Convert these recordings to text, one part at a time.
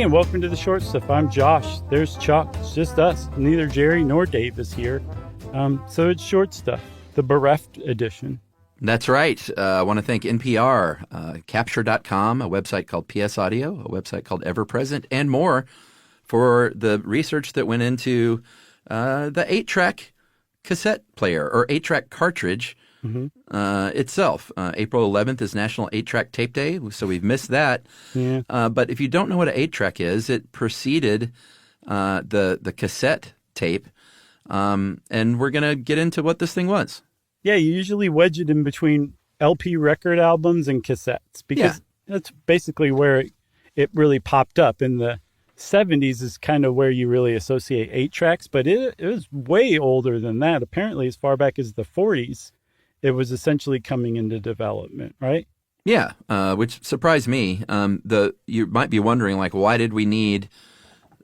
and welcome to the Short Stuff. I'm Josh. There's Chuck. It's just us. Neither Jerry nor Dave is here. So it's Short Stuff, the bereft edition. That's right. I want to thank NPR, Capture.com, a website called PS Audio, a website called Everpresent, and more for the research that went into the 8-track cassette player or 8-track cartridge itself. April 11th is National 8-Track Tape Day, so we've missed that. Yeah. But if you don't know what an 8-track is, it preceded the cassette tape, and we're going to get into what this thing was. Yeah, you usually wedge it in between LP record albums and cassettes because that's basically where it really popped up. In the 70s is kind of where you really associate 8-tracks, but it was way older than that. Apparently, as far back as the 40s, it was essentially coming into development, right? Yeah, which surprised me. You might be wondering, like, why did we need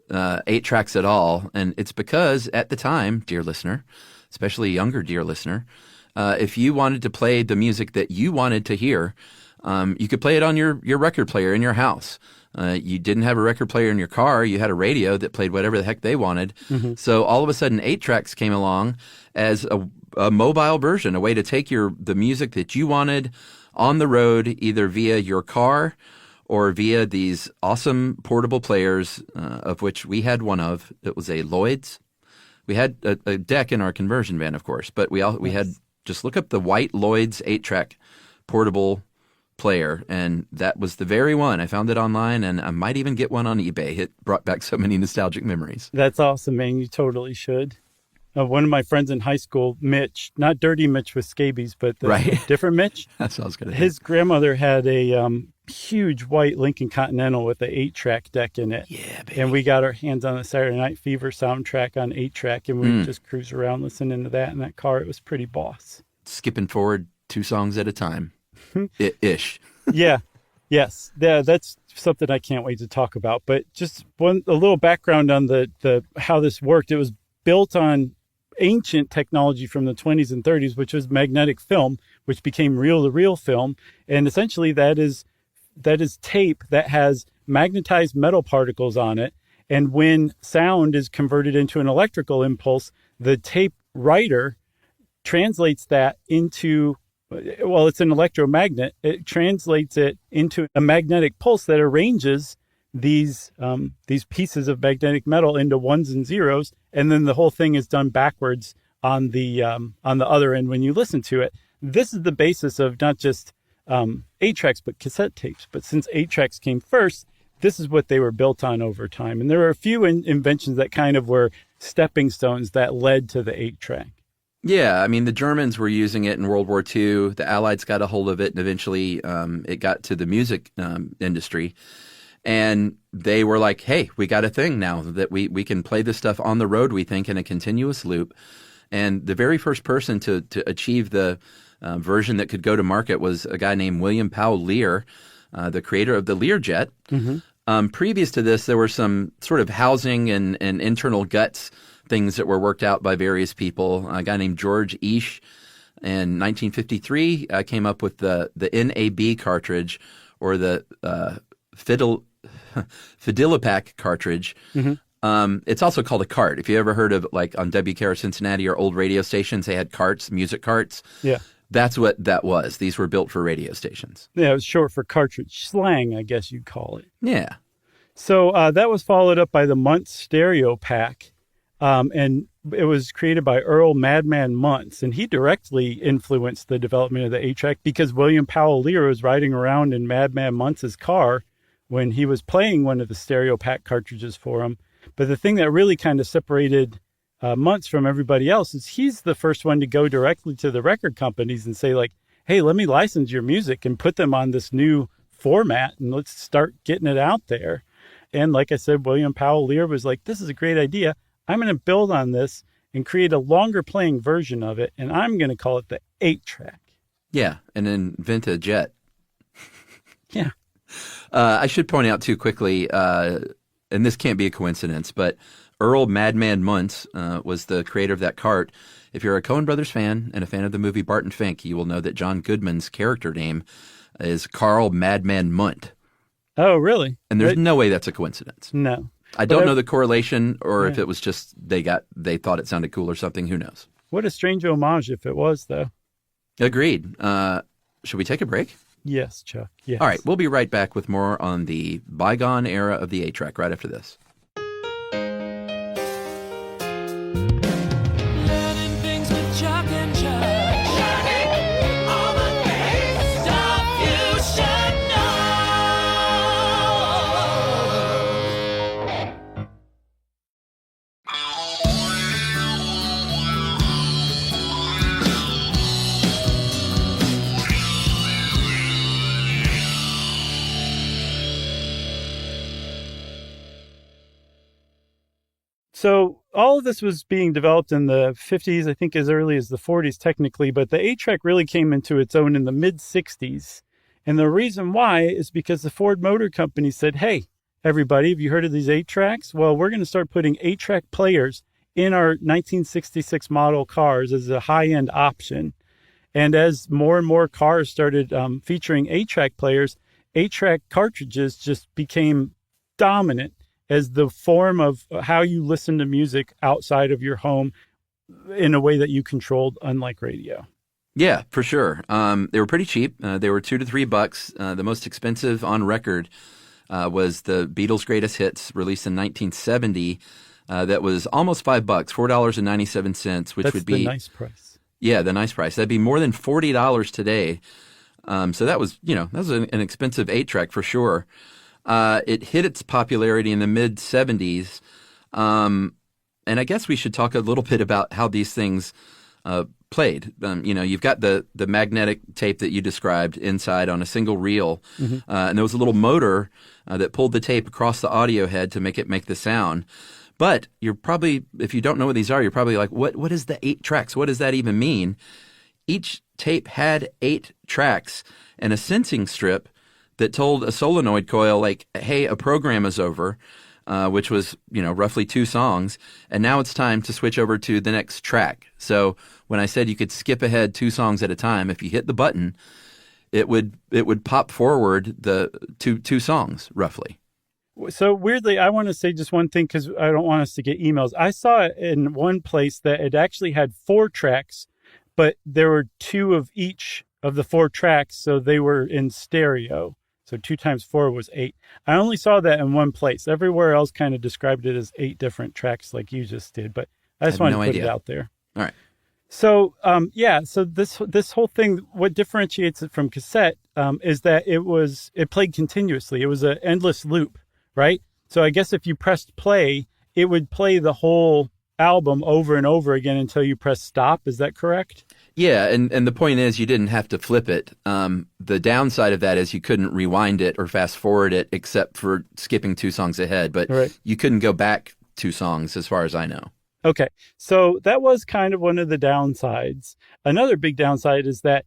8 tracks at all? And it's because at the time, dear listener, especially younger dear listener, if you wanted to play the music that you wanted to hear, you could play it on your record player in your house. You didn't have a record player in your car. You had a radio that played whatever the heck they wanted. Mm-hmm. So all of a sudden, 8 tracks came along as a mobile version, a way to take the music that you wanted on the road, either via your car or via these awesome portable players, of which we had one of. It was a Lloyd's. We had a deck in our conversion van, of course, but we had, just look up the white Lloyd's 8-track portable player, and that was the very one. I found it online, and I might even get one on eBay. It brought back so many nostalgic memories. That's awesome, man. You totally should. One of my friends in high school, Mitch, not Dirty Mitch with scabies, but different Mitch. That's what I was going to His grandmother had a huge white Lincoln Continental with an 8-track deck in it. Yeah, baby. And we got our hands on the Saturday Night Fever soundtrack on 8-track, and we would just cruise around listening to that in that car. It was pretty boss. Skipping forward 2 songs at a time. Ish. Yeah. Yes. Yeah, that's something I can't wait to talk about. But just a little background on the how this worked. It was built on ancient technology from the 20s and 30s, which was magnetic film, which became reel-to-reel film. And essentially that is tape that has magnetized metal particles on it. And when sound is converted into an electrical impulse, the tape writer translates that into, well, it's an electromagnet. It translates it into a magnetic pulse that arranges these pieces of magnetic metal into ones and zeros, and then the whole thing is done backwards on the other end when you listen to it. This is the basis of not just 8 tracks but cassette tapes. But since 8 tracks came first, this is what they were built on over time. And there were a few inventions that kind of were stepping stones that led to the 8 track. Yeah, I mean, the Germans were using it in World War II. The Allies got a hold of it, and eventually it got to the music industry. And they were like, hey, we got a thing now that we can play this stuff on the road, we think, in a continuous loop. And the very first person to achieve the version that could go to market was a guy named William Powell Lear, the creator of the Learjet. Mm-hmm. Previous to this, there were some sort of housing and internal guts things that were worked out by various people. A guy named George Eash in 1953 came up with the NAB cartridge, or the Fidilopac cartridge. Mm-hmm. It's also called a cart. If you ever heard of, like, on WKR Cincinnati or old radio stations, they had carts, music carts. Yeah. That's what that was. These were built for radio stations. Yeah, it was short for cartridge slang, I guess you'd call it. Yeah. So that was followed up by the Muntz Stereo Pack. And it was created by Earl Madman Muntz, and he directly influenced the development of the 8-track because William Powell Lear was riding around in Madman Muntz's car when he was playing one of the Stereo Pack cartridges for him. But the thing that really kind of separated Muntz from everybody else is he's the first one to go directly to the record companies and say, like, hey, let me license your music and put them on this new format, and let's start getting it out there. And like I said, William Powell Lear was like, this is a great idea. I'm going to build on this and create a longer playing version of it, and I'm going to call it the 8-track. Yeah, and invent a jet. Yeah. I should point out, too, quickly, and this can't be a coincidence, but Earl Madman Muntz was the creator of that cart. If you're a Coen Brothers fan and a fan of the movie Barton Fink, you will know that John Goodman's character name is Carl Madman Munt. Oh, really? And there's no way that's a coincidence. No. I don't know the correlation, or if it was just they thought it sounded cool or something. Who knows? What a strange homage if it was, though. Agreed. Should we take a break? Yes, Chuck. Yes. All right. We'll be right back with more on the bygone era of the 8-track right after this. Learning things with Chuck and Chuck. Learning all the things stuff you should know. So all of this was being developed in the 50s, I think as early as the 40s technically, but the 8-track really came into its own in the mid-60s. And the reason why is because the Ford Motor Company said, hey, everybody, have you heard of these 8-tracks? Well, we're going to start putting 8-track players in our 1966 model cars as a high-end option. And as more and more cars started featuring 8-track players, 8-track cartridges just became dominant as the form of how you listen to music outside of your home in a way that you controlled, unlike radio. Yeah, for sure. They were pretty cheap. They were $2 to $3. The most expensive on record was the Beatles' Greatest Hits, released in 1970. That was almost $5, $4.97, which That's would be the nice price. Yeah, the nice price. That'd be more than $40 today. So that was, an expensive 8-track for sure. It hit its popularity in the mid 70s. And I guess we should talk a little bit about how these things played. You've got the magnetic tape that you described inside on a single reel. Mm-hmm. And there was a little motor that pulled the tape across the audio head to make the sound. But you're probably, if you don't know what these are, you're probably like, what is the 8 tracks? What does that even mean? Each tape had 8 tracks and a sensing strip that told a solenoid coil, like, hey, a program is over, which was, roughly 2 songs. And now it's time to switch over to the next track. So when I said you could skip ahead 2 songs at a time, if you hit the button, it would pop forward the two songs, roughly. So weirdly, I want to say just one thing because I don't want us to get emails. I saw it in one place that it actually had 4 tracks, but there were 2 of each of the 4 tracks, so they were in stereo. So 2 times 4 was 8. I only saw that in one place. Everywhere else kind of described it as 8 different tracks like you just did, but I just wanted to put it out there. All right. So, so this whole thing, what differentiates it from cassette is that it played continuously. It was an endless loop, right? So I guess if you pressed play, it would play the whole album over and over again until you press stop. Is that correct? Yeah, and the point is you didn't have to flip it. The downside of that is you couldn't rewind it or fast forward it except for skipping 2 songs ahead, but You couldn't go back 2 songs as far as I know. Okay, so that was kind of one of the downsides. Another big downside is that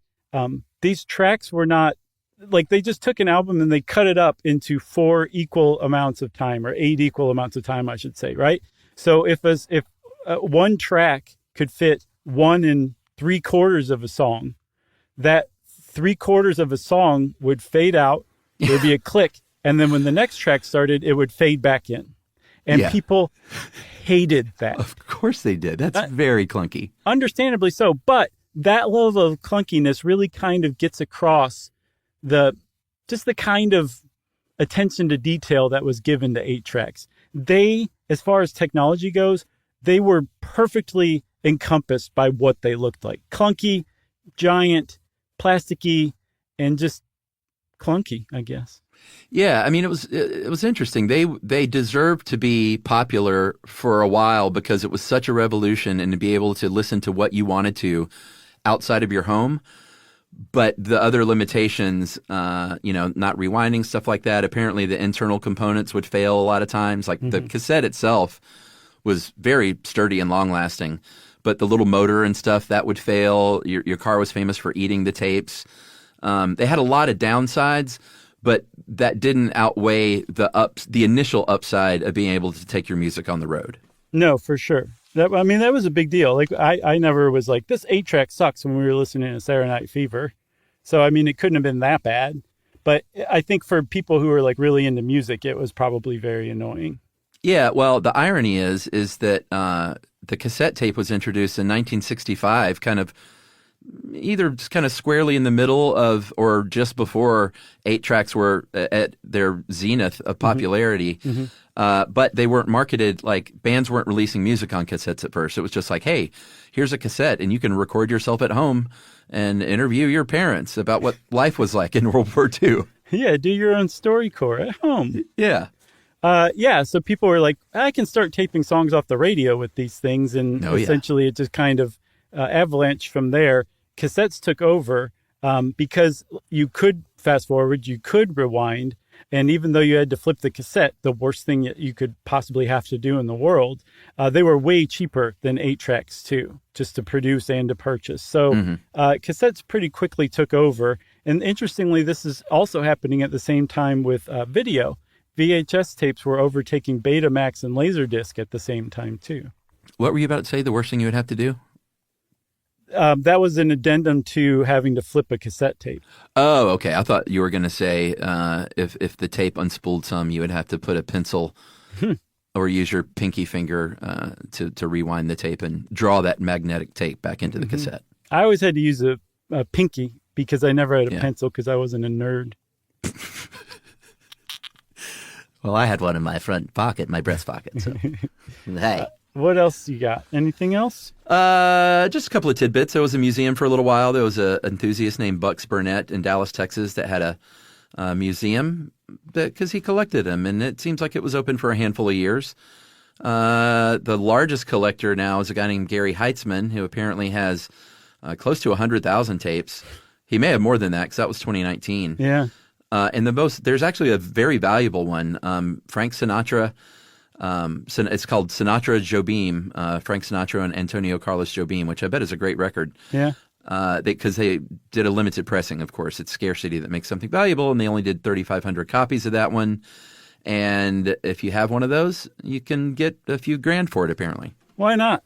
these tracks were not, like they just took an album and they cut it up into 4 equal amounts of time, or 8 equal amounts of time, I should say, right? So if one track could fit 1 3/4 of a song, that 3/4 of a song would fade out, there'd be a click, and then when the next track started, it would fade back in. And people hated that. Of course they did. That's very clunky. Understandably so. But that level of clunkiness really kind of gets across the kind of attention to detail that was given to 8 tracks. They, as far as technology goes, they were perfectly encompassed by what they looked like. Clunky, giant, plasticky, and just clunky, I guess. Yeah, I mean, it was interesting. They deserved to be popular for a while because it was such a revolution, and to be able to listen to what you wanted to outside of your home. But the other limitations, not rewinding, stuff like that. Apparently, the internal components would fail a lot of times. Like the cassette itself was very sturdy and long lasting, but the little motor and stuff that would fail. Your car was famous for eating the tapes. They had a lot of downsides, but that didn't outweigh the initial upside of being able to take your music on the road. No, for sure. That was a big deal. Like I never was like, this 8-track sucks when we were listening to Saturday Night Fever. So, I mean, it couldn't have been that bad. But I think for people who are like really into music, it was probably very annoying. Yeah, well, the irony is that the cassette tape was introduced in 1965, kind of either just kind of squarely in the middle of or just before 8-tracks were at their zenith of popularity. But they weren't marketed, like bands weren't releasing music on cassettes at first. It was just like, hey, here's a cassette and you can record yourself at home and interview your parents about what life was like in World War II. Yeah, do your own StoryCorps at home. Yeah. So people were like, I can start taping songs off the radio with these things. And essentially it just kind of avalanched from there. Cassettes took over because you could fast forward, you could rewind. And even though you had to flip the cassette, the worst thing you could possibly have to do in the world, they were way cheaper than 8-tracks too, just to produce and to purchase. So cassettes pretty quickly took over. And interestingly, this is also happening at the same time with video. VHS tapes were overtaking Betamax and Laserdisc at the same time too. What were you about to say? The worst thing you would have to do? That was an addendum to having to flip a cassette tape. Oh, okay. I thought you were going to say if the tape unspooled some, you would have to put a pencil or use your pinky finger to rewind the tape and draw that magnetic tape back into the cassette. I always had to use a pinky because I never had a pencil because I wasn't a nerd. Well, I had one in my front pocket, my breast pocket. So. Hey. What else you got? Anything else? Just a couple of tidbits. There was a museum for a little while. There was an enthusiast named Bucks Burnett in Dallas, Texas, that had a museum because he collected them, and it seems like it was open for a handful of years. The largest collector now is a guy named Gary Heitzman, who apparently has close to 100,000 tapes. He may have more than that because that was 2019. Yeah. And there's actually a very valuable one. Frank Sinatra. It's called Sinatra Jobim, Frank Sinatra and Antonio Carlos Jobim, which I bet is a great record. Yeah. Because they did a limited pressing, of course. It's scarcity that makes something valuable, and they only did 3,500 copies of that one. And if you have one of those, you can get a few grand for it, apparently. Why not?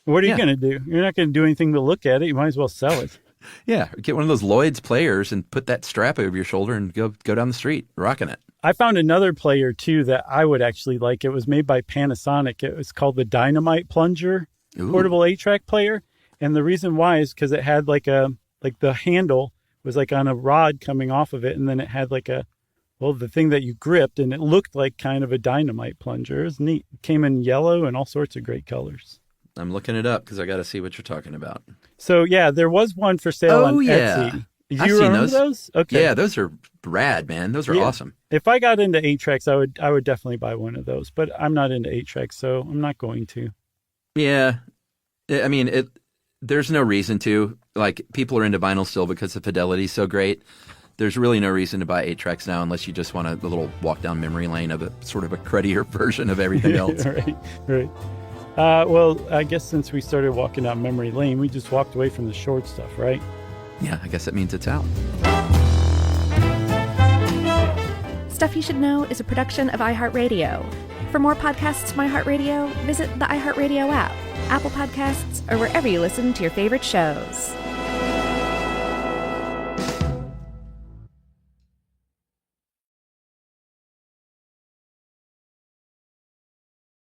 What are you going to do? You're not going to do anything but look at it. You might as well sell it. Yeah, get one of those Lloyd's players and put that strap over your shoulder and go down the street rocking it. I found another player, too, that I would actually like. It was made by Panasonic. It was called the Dynamite Plunger portable 8-track player. And the reason why is because it had like the handle was like on a rod coming off of it. And then it had like the thing that you gripped, and it looked like kind of a dynamite plunger. It was neat. It came in yellow and all sorts of great colors. I'm looking it up because I got to see what you're talking about. So, yeah, there was one for sale on Etsy. I've seen remember those? Okay. Yeah, those are rad, man. Those are awesome. If I got into 8-tracks, I would definitely buy one of those. But I'm not into 8-tracks, so I'm not going to. Yeah. I mean, there's no reason to. Like, people are into vinyl still because the fidelity's so great. There's really no reason to buy 8-tracks now unless you just want a little walk down memory lane of a sort of a cruddier version of everything else. Right. Well, I guess since we started walking down memory lane, we just walked away from the short stuff, right? Yeah, I guess that means it's out. Stuff You Should Know is a production of iHeartRadio. For more podcasts from iHeartRadio, visit the iHeartRadio app, Apple Podcasts, or wherever you listen to your favorite shows.